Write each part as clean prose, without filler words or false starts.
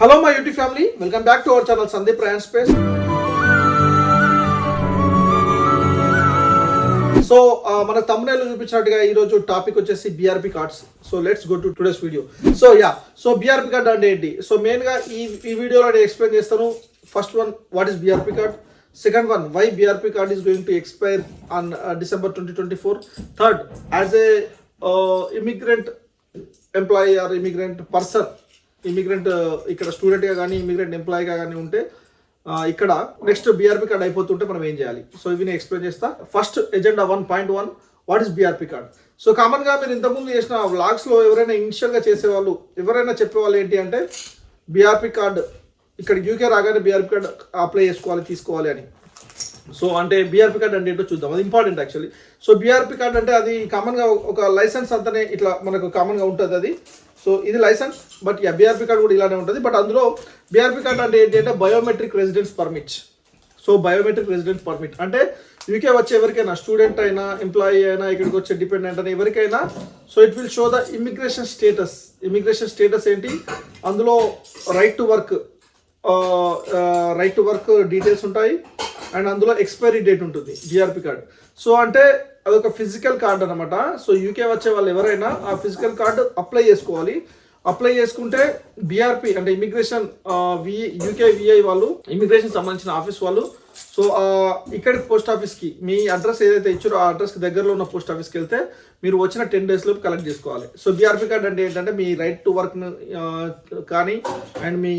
Hello my YouTube family, welcome back to our channel Sandeep Ryan space. So మన తమ్మునేలో చూపించినట్టుగా ఈరోజు టాపిక్ వచ్చేసి BRP cards. So let's go to today's video. So BRP card అంటే ఏంటి? So మెయిన్గా ఈ వీడియోలో నేను ఎక్స్ప్లెయిన్ చేస్తాను. First one, what is BRP card. Second one, why BRP card is going to expire on December 2024. Third, as a immigrant employee or immigrant person, immigrant ఇక్కడ స్టూడెంట్గా కానీ ఇమిగ్రెంట్ ఎంప్లాయీగా కానీ ఉంటే ఇక్కడ నెక్స్ట్ బీఆర్పీ కార్డ్ అయిపోతుంటే మనం ఏం చేయాలి? సో ఇవి నేను ఎక్స్ప్లెయిన్ చేస్తా. First agenda 1.1, what is BRP card. So కామన్గా మీరు ఇంతకుముందు చేసిన వ్లాగ్స్లో ఎవరైనా ఇనిషియల్గా చేసేవాళ్ళు ఎవరైనా చెప్పేవాళ్ళు ఏంటి అంటే బీఆర్పీ కార్డ్ ఇక్కడ యూకే రాగానే బీఆర్పీ కార్డ్ అప్లై చేసుకోవాలి, తీసుకోవాలి అని. సో అంటే బీఆర్పీ కార్డ్ అంటే ఏంటో చూద్దాం. అది important actually. So BRP card అంటే అది కామన్గా ఒక లైసెన్స్ అంతనే ఇట్లా మనకు కామన్గా ఉంటుంది అది. సో ఇది లైసెన్స్, బట్ బీఆర్పీ కార్డ్ కూడా ఇలానే ఉంటుంది. బట్ అందులో బీఆర్పీ కార్డ్ అంటే ఏంటి అంటే biometric residence permit. So biometric residence permit అంటే యూకే వచ్చే ఎవరికైనా, స్టూడెంట్ అయినా, ఎంప్లాయీ అయినా, ఇక్కడికి వచ్చే డిపెండెంట్ అయినా ఎవరికైనా, so it will show the immigration status. Immigration status ఏంటి, అందులో రైట్ టు వర్క్ డీటెయిల్స్ ఉంటాయి అండ్ అందులో ఎక్స్పైరీ డేట్ ఉంటుంది బీఆర్పీ కార్డ్. సో అంటే అదొక ఫిజికల్ కార్డ్ అనమాట. సో యూకే వచ్చే వాళ్ళు ఎవరైనా ఆ ఫిజికల్ కార్డు అప్లై చేసుకోవాలి. అప్లై చేసుకుంటే బీఆర్పీ అంటే ఇమిగ్రేషన్ యూకే విఐ వాళ్ళు, ఇమిగ్రేషన్ సంబంధించిన ఆఫీస్ వాళ్ళు, సో ఇక్కడి పోస్ట్ ఆఫీస్కి మీ అడ్రస్ ఏదైతే ఇచ్చారో ఆ అడ్రస్కి దగ్గరలో ఉన్న పోస్ట్ ఆఫీస్కి వెళ్తే మీరు వచ్చిన 10 days లోపు కలెక్ట్ చేసుకోవాలి. సో బీఆర్పీ కార్డ్ అంటే ఏంటంటే మీ రైట్ టు వర్క్ కానీ అండ్ మీ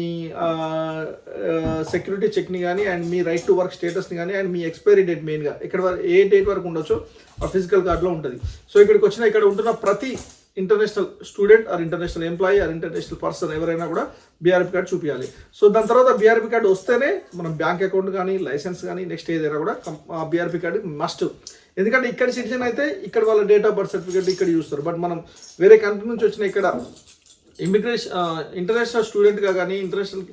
సెక్యూరిటీ చెక్ని కానీ అండ్ మీ రైట్ టు వర్క్ స్టేటస్ని కానీ అండ్ మీ ఎక్స్పైరీ డేట్ మెయిన్గా ఇక్కడ ఏ డేట్ వరకు ఉండొచ్చో ఆ ఫిజికల్ కార్డులో ఉంటుంది. సో ఇక్కడ ఉంటున్న ప్రతి international student or international employee or international person ఎవరైనా కూడా బీఆర్పీ కార్డ్ చూపించాలి. సో దాని తర్వాత బీఆర్పీ కార్డు వస్తేనే మనం బ్యాంక్ అకౌంట్ కానీ లైసెన్స్ కానీ నెక్స్ట్ ఏదైనా కూడా బీఆర్పీ కార్డు మస్ట్. ఎందుకంటే ఇక్కడ సిటిజన్ అయితే ఇక్కడ వాళ్ళ డేట్ ఆఫ్ బర్త్ సర్టిఫికేట్ ఇక్కడ చూస్తారు. బట్ మనం వేరే కంట్రీ నుంచి వచ్చిన ఇక్కడ ఇంటర్నేషనల్ స్టూడెంట్గా కానీ ఇంటర్నేషనల్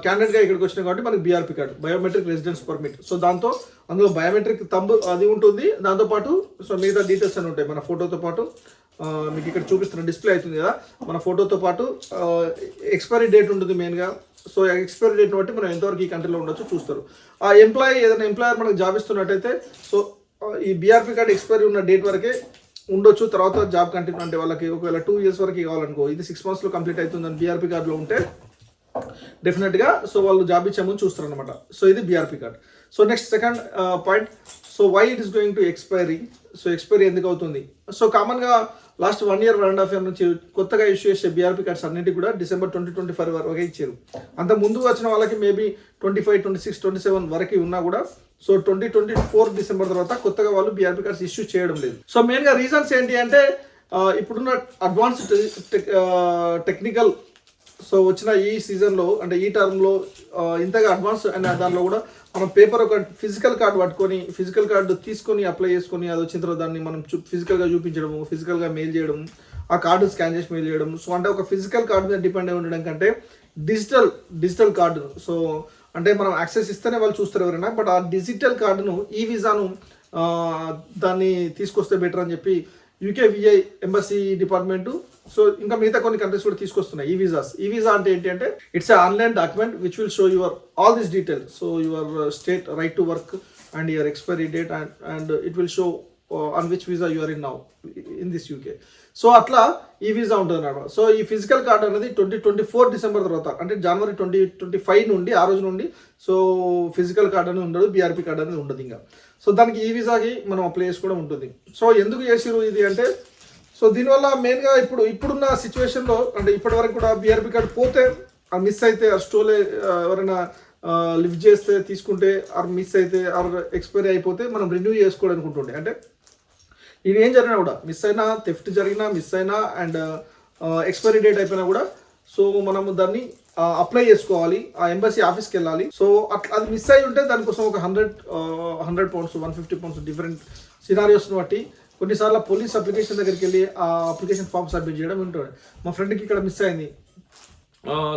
క్యాండిడేట్గా ఇక్కడికి వచ్చినాయి కాబట్టి మనకి BRP card, biometric residence permit. So అందులో బయోమెట్రిక్ తంబు అది ఉంటుంది. దాంతోపాటు సో మిగతా డీటెయిల్స్ అని ఉంటాయి. మన ఫోటోతో పాటు మీకు ఇక్కడ చూపిస్తున్న డిస్ప్లే అవుతుంది కదా, మన ఫోటోతో పాటు ఎక్స్పైరీ డేట్ ఉంటుంది మెయిన్గా. సో ఎక్స్పైరీ డేట్ని బట్టి మనం ఎంతవరకు ఈ కంట్రీలో ఉండొచ్చు చూస్తారు. ఆ ఏదైనా ఎంప్లాయర్ మనకు జాబ్ ఇస్తున్నట్టయితే సో ఈ బీఆర్పీ కార్డు ఎక్స్పైరీ ఉన్న డేట్ వరకే ఉండొచ్చు. తర్వాత జాబ్ కంటిన్యూ అంటే వాళ్ళకి ఒకవేళ 2 years వరకు కావాలనుకో, ఇది 6 months కంప్లీట్ అవుతుందని బీఆర్పీ కార్డులో ఉంటే డెఫినెట్గా సో వాళ్ళు జాబ్ ఇచ్చే ముందు చూస్తారు అనమాట. సో ఇది BRP card. So next second point, so why it is going to expiry. So expiry ఎందుకు అవుతుంది? సో కామన్గా లాస్ట్ 1 year 1.5 year నుంచి కొత్తగా ఇష్యూ చేసే బీఆర్పీ కార్డ్స్ అన్నింటికి కూడా December 2025 వరకు ఇచ్చారు. అంత ముందు వచ్చిన వాళ్ళకి మేబీ 25, 26, 27 వరకు ఉన్నా కూడా సో 2024 December తర్వాత కొత్తగా వాళ్ళు బీఆర్పీ కార్డ్స్ ఇష్యూ చేయడం లేదు. సో మెయిన్గా రీజన్స్ ఏంటి అంటే ఇప్పుడున్న అడ్వాన్స్డ్ టెక్నికల్ సో వచ్చిన ఈ సీజన్లో అంటే ఈ టర్మ్లో ఇంతగా అడ్వాన్స్ అండ్ దానిలో కూడా మనం పేపర్ ఒక ఫిజికల్ కార్డు పట్టుకొని ఫిజికల్ కార్డు తీసుకొని అప్లై చేసుకొని అది వచ్చిన తర్వాత దాన్ని మనం ఫిజికల్గా చూపించడము, ఫిజికల్గా మెయిల్ చేయడం, ఆ కార్డు స్కాన్ చేసి మెయిల్ చేయడం. సో అంటే ఒక ఫిజికల్ కార్డు మీద డిపెండ్ అయి ఉండడం కంటే డిజిటల్ కార్డు, సో అంటే మనం యాక్సెస్ ఇస్తేనే వాళ్ళు చూస్తారు ఎవరైనా, బట్ ఆ డిజిటల్ కార్డును ఈ వీసాను దాన్ని తీసుకొస్తే బెటర్ అని చెప్పి UK VI embassy department, so ఇంకా మిగతా కొన్ని కంట్రీస్ కూడా తీసుకొస్తున్నాయి ఈ వీసా అంటే ఏంటి అంటే it's online document which will show your all this detail. So your state, right to work and your expiry date and it will show on which visa you are in now in this UK. So అట్లా ఈ visa ఉంటుంది అన్నమాట. So ఈ physical card అనేది 2024 December తర్వాత అంటే January 2025 నుండి ఆ రోజు నుండి సో ఫిజికల్ కార్డ్ అనేది ఉండదు, బీఆర్పీ కార్డ్ అనేది ఉండదు ఇంకా. సో దానికి ఈ వీసాకి మనం అప్లై చేసి కూడా ఉంటుంది. సో ఎందుకు చేసిరు ఇది అంటే సో దీనివల్ల మెయిన్గా ఇప్పుడున్న సిచ్యువేషన్లో అంటే ఇప్పటి వరకు కూడా బీఆర్పీ కార్డ్ పోతే మిస్ అయితే స్టోలే ఎవరైనా లిఫ్ట్ చేస్తే తీసుకుంటే ఆర్ మిస్ అయితే ఆర్ ఎక్స్పైరీ అయిపోతే మనం రెన్యూ చేసుకోవడానికి ఉంటుండే. అంటే ఇది ఏం జరిగినా కూడా మిస్ అయినా, థెఫ్ట్ జరిగినా, మిస్ అయినా అండ్ ఎక్స్పైరీ డేట్ అయిపోయినా కూడా సో మనము దాన్ని అప్లై చేసుకోవాలి, ఆ ఎంబసీ ఆఫీస్కి వెళ్ళాలి. సో అట్లా అది మిస్ అయి ఉంటే దానికోసం ఒక 100 pounds 150 pounds డిఫరెంట్ సినారియోస్ని బట్టి కొన్నిసార్లు పోలీస్ అప్లికేషన్ దగ్గరికి వెళ్ళి ఆ అప్లికేషన్ ఫామ్ సబ్మిట్ చేయడం ఉంటుంది. మా ఫ్రెండ్కి ఇక్కడ మిస్ అయింది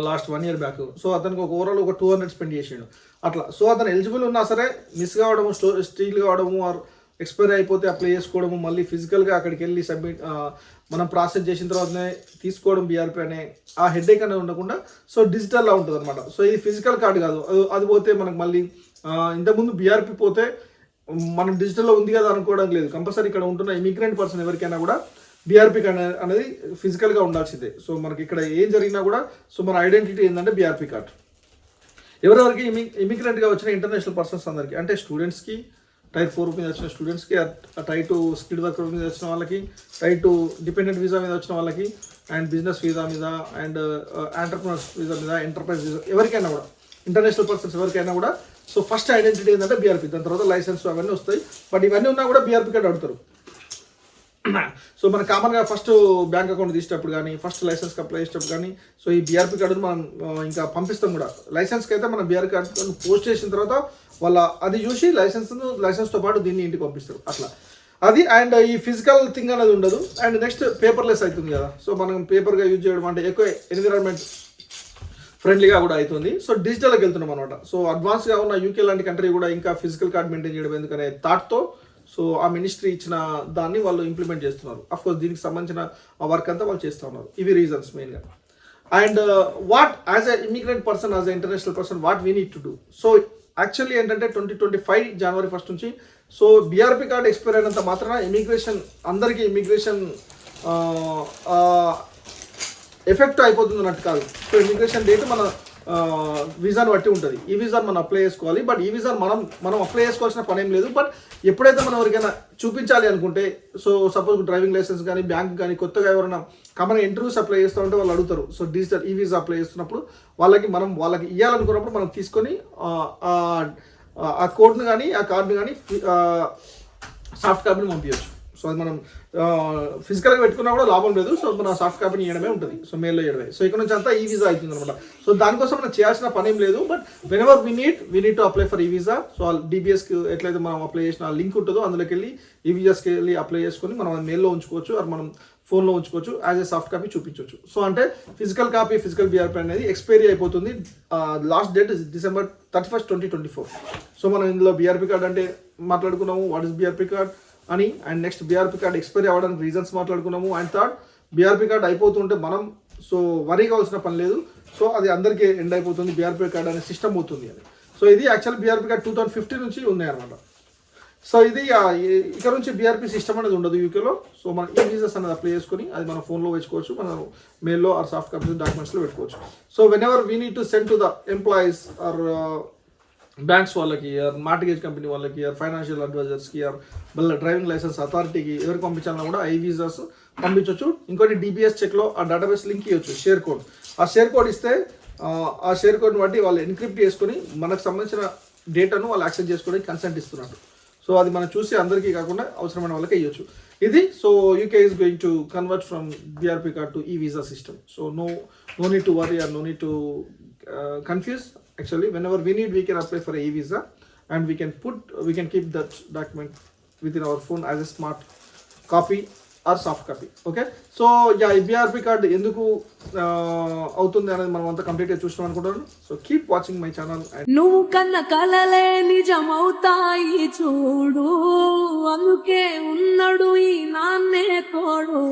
లాస్ట్ 1 year బ్యాక్. సో అతనికి ఓవరాల్ ఒక 200 స్పెండ్ చేసాడు అట్లా. సో అతను ఎలిజిబుల్ ఉన్నా సరే మిస్ కావడము, స్టీల్ కావడము ఆర్ ఎక్స్పైరీ అయిపోతే అప్లై చేసుకోవడము, మళ్ళీ ఫిజికల్గా అక్కడికి వెళ్ళి సబ్మిట్ మనం ప్రాసెస్ చేసిన తర్వాతనే తీసుకోవడం బీఆర్పీ అనే ఆ హెడేక్ అనేది ఉండకుండా సో డిజిటల్లా ఉంటుంది అనమాట. సో ఇది ఫిజికల్ కార్డు కాదు, అది పోతే మనకు మళ్ళీ ఇంతకుముందు బీఆర్పీ పోతే మనం డిజిటల్లో ఉంది కదా అనుకోవడం లేదు. కంపల్సరీ ఇక్కడ ఉంటున్న ఇమిగ్రెంట్ పర్సన్ ఎవరికైనా కూడా బీఆర్పీ కార్డ్ అనేది ఫిజికల్గా ఉండాల్సిందే. సో మనకి ఇక్కడ ఏం జరిగినా కూడా సో మన ఐడెంటిటీ ఏంటంటే బీఆర్పీ కార్డ్. ఎవరెవరికి ఇమిగ్రెంట్గా వచ్చిన ఇంటర్నేషనల్ పర్సన్స్ అందరికీ, అంటే స్టూడెంట్స్కి, టైర్ 4 మీద వచ్చిన స్టూడెంట్స్కి, టైర్ 2 స్కిల్డ్ వర్కర్ మీద వచ్చిన వాళ్ళకి, టైర్ 2 డిపెండెంట్ వీసా మీద వచ్చిన వాళ్ళకి, అండ్ బిజినెస్ వీసా మీద, అండ్ ఎంటర్ప్రినర్స్ వీసా మీద, ఎంటర్ప్రైజ్ వీసా, ఎవరికైనా కూడా ఇంటర్నేషనల్ పర్సన్స్ ఎవరికైనా కూడా సో ఫస్ట్ ఐడెంటిటీ ఏంటంటే బీఆర్పీ, దాని తర్వాత లైసెన్స్ అవన్నీ వస్తాయి. బట్ ఇవన్నీ ఉన్నా కూడా బీఆర్పీ కార్డు అడుగుతారు. సో మన కామన్గా ఫస్ట్ బ్యాంక్ అకౌంట్ తీసేటప్పుడు కానీ, ఫస్ట్ లైసెన్స్కి అప్లై చేసేటప్పుడు కానీ సో ఈ బీఆర్పీ కార్డును మనం ఇంకా పంపిస్తాం కూడా. లైసెన్స్కి అయితే మనం బీఆర్పీ కార్డు పోస్ట్ చేసిన తర్వాత వాళ్ళ అది చూసి లైసెన్స్తో పాటు దీన్ని ఇంటికి పంపిస్తారు అట్లా అది. అండ్ ఈ ఫిజికల్ థింగ్ అనేది ఉండదు. అండ్ నెక్స్ట్ పేపర్లెస్ అవుతుంది కదా, సో మనం పేపర్గా యూజ్ చేయడం అంటే ఎక్కువ ఎన్విరాన్మెంట్ ఫ్రెండ్లీగా కూడా అవుతుంది. సో డిజిటల్కి వెళ్తున్నాం అనమాట. సో అడ్వాన్స్గా ఉన్న యూకే లాంటి కంట్రీ కూడా ఇంకా ఫిజికల్ కార్డ్ మెయింటైన్ చేయడం ఎందుకనే థాట్తో సో ఆ మినిస్ట్రీ ఇచ్చిన దాన్ని వాళ్ళు ఇంప్లిమెంట్ చేస్తున్నారు. అఫ్కోర్స్ దీనికి సంబంధించిన ఆ వర్క్ అంతా వాళ్ళు చేస్తూ ఉన్నారు. ఇవి రీజన్స్ మెయిన్గా. And what as a immigrant person, as a international person, what we need to do. So actually ఏంటంటే 2025 జనవరి 1 నుంచి సో బీఆర్పీ కార్డ్ ఎక్స్పైర్ అయినంత మాత్రాన ఇమిగ్రేషన్ అందరికీ ఇమిగ్రేషన్ ఎఫెక్ట్ అయిపోతుంది అన్నట్టు కాదు. సో ఇమిగ్రేషన్ డేట్ మన వీసాను బట్టి ఉంటుంది. ఈ వీసాను మనం అప్లై చేసుకోవాలి. బట్ ఈ వీసాను మనం అప్లై చేసుకోవాల్సిన పని ఏం లేదు. బట్ ఎప్పుడైతే మనం ఎవరికైనా చూపించాలి అనుకుంటే, సో సపోజ్ డ్రైవింగ్ లైసెన్స్ కానీ, బ్యాంక్ కానీ, కొత్తగా ఎవరైనా కామన్ ఇంటర్వ్యూస్ అప్లై చేస్తూ ఉంటే వాళ్ళు అడుగుతారు. సో డిజిటల్ ఈ వీసా అప్లై చేస్తున్నప్పుడు వాళ్ళకి ఇవ్వాలనుకున్నప్పుడు మనం తీసుకొని ఆ కోడ్ని కానీ, ఆ కార్డుని కానీ సాఫ్ట్ కాపీని పంపించవచ్చు. సో అది మనం ఫిజికల్గా పెట్టుకున్నా కూడా లాభం లేదు. సో మన సాఫ్ట్ కాపీని ఇవ్వడమే ఉంటుంది. సో మెయిల్లో ఇవ్వడమే. సో ఇక్కడ నుంచి అంతా ఈ వీసా అవుతుంది అనమాట. సో దానికోసం మనం చేయాల్సిన పని ఏం లేదు. But when ever we need to apply for ఈ వీసా. సో డిబిఎస్కి ఎట్లయితే మనం అప్లై చేసిన లింక్ ఉంటుందో అందులోకి వెళ్ళి ఈ వీసాస్కి వెళ్ళి అప్లై చేసుకొని మనం మెయిల్లో ఉంచుకోవచ్చు, అది మనం ఫోన్లో ఉంచుకోవచ్చు, యాజ్ ఏ సాఫ్ట్ కాపీ చూపించవచ్చు. సో అంటే ఫిజికల్ బీఆర్పీ అనేది ఎక్స్పైరీ అయిపోతుంది. Last date December 31st, 2024. So మనం ఇందులో బీఆర్పీ కార్డ్ అంటే మాట్లాడుకున్నాము, వాట్ ఇస్ బీఆర్పీ కార్డ్ అని. And next BRP card expiry అవ్వడానికి రీజన్స్ మాట్లాడుకున్నాము. అండ్ థర్డ్, బీఆర్పీ కార్డ్ అయిపోతుంటే మనం సో వరీ కావాల్సిన పని లేదు. సో అది అందరికీ ఎండ్ అయిపోతుంది, బీఆర్పీ కార్డ్ అనే సిస్టమ్ అవుతుంది అని. సో ఇది యాక్చువల్ బీఆర్పీ కార్డ్ 2015 నుంచి ఉన్నాయన్నమాట. సో ఇది ఇక్కడ నుంచి బీఆర్పీ సిస్టమ్ అనేది ఉండదు యూకేలో. సో మనం ఈ వీసాస్ అనేది అప్లై చేసుకొని అది మన ఫోన్లో వేసుకోవచ్చు, మన మెయిల్లో ఆర్ సాఫ్ట్ కాపీస్ డాక్యుమెంట్స్లో పెట్టుకోవచ్చు. So whenever we need to send to the employees or banks వాళ్ళకి, ఆర్ మార్టిగేజ్ కంపెనీ వాళ్ళకి, ఆర్ ఫైనాన్షియల్ అడ్వైజర్స్కి, ఆర్ మళ్ళీ డ్రైవింగ్ లైసెన్స్ అథారిటీకి ఎవరికి పంపించాలన్నా కూడా ఈ వీసాస్ పంపించవచ్చు. ఇంకోటి డిబిఎస్ చెక్లో ఆ డేటాబేస్ లింక్ ఇవ్వచ్చు, షేర్ కోడ్. ఆ షేర్ కోడ్ ఇస్తే ఆ షేర్ కోడ్ని బట్టి వాళ్ళు ఎన్క్రిప్ట్ చేసుకొని మనకు సంబంధించిన డేటాను వాళ్ళు యాక్సెస్ చేసుకోవడానికి కన్సెంట్ ఇస్తున్నారు. సో అది మనం చూసి అందరికీ కాకుండా అవసరమైన వాళ్ళకి ఇవ్వచ్చు. ఇది so UK is going to convert from BRP card to e visa system. So no need to worry or no need to confuse. Actually, whenever we need, we can apply for a e-visa, and we can keep that document within our phone as a smart copy or soft copy. Okay, so yeah, BRP card enduku అవుతుంది అనేది మనం అంతా complete గా చూస్తాం అనుకుంటున్నాను. So keep watching my channel. నువ్వు కన్న కలలే నిజమవుతాయి చూడు, అందుకే ఉన్నాడు ఈ నాన్నే తోడు.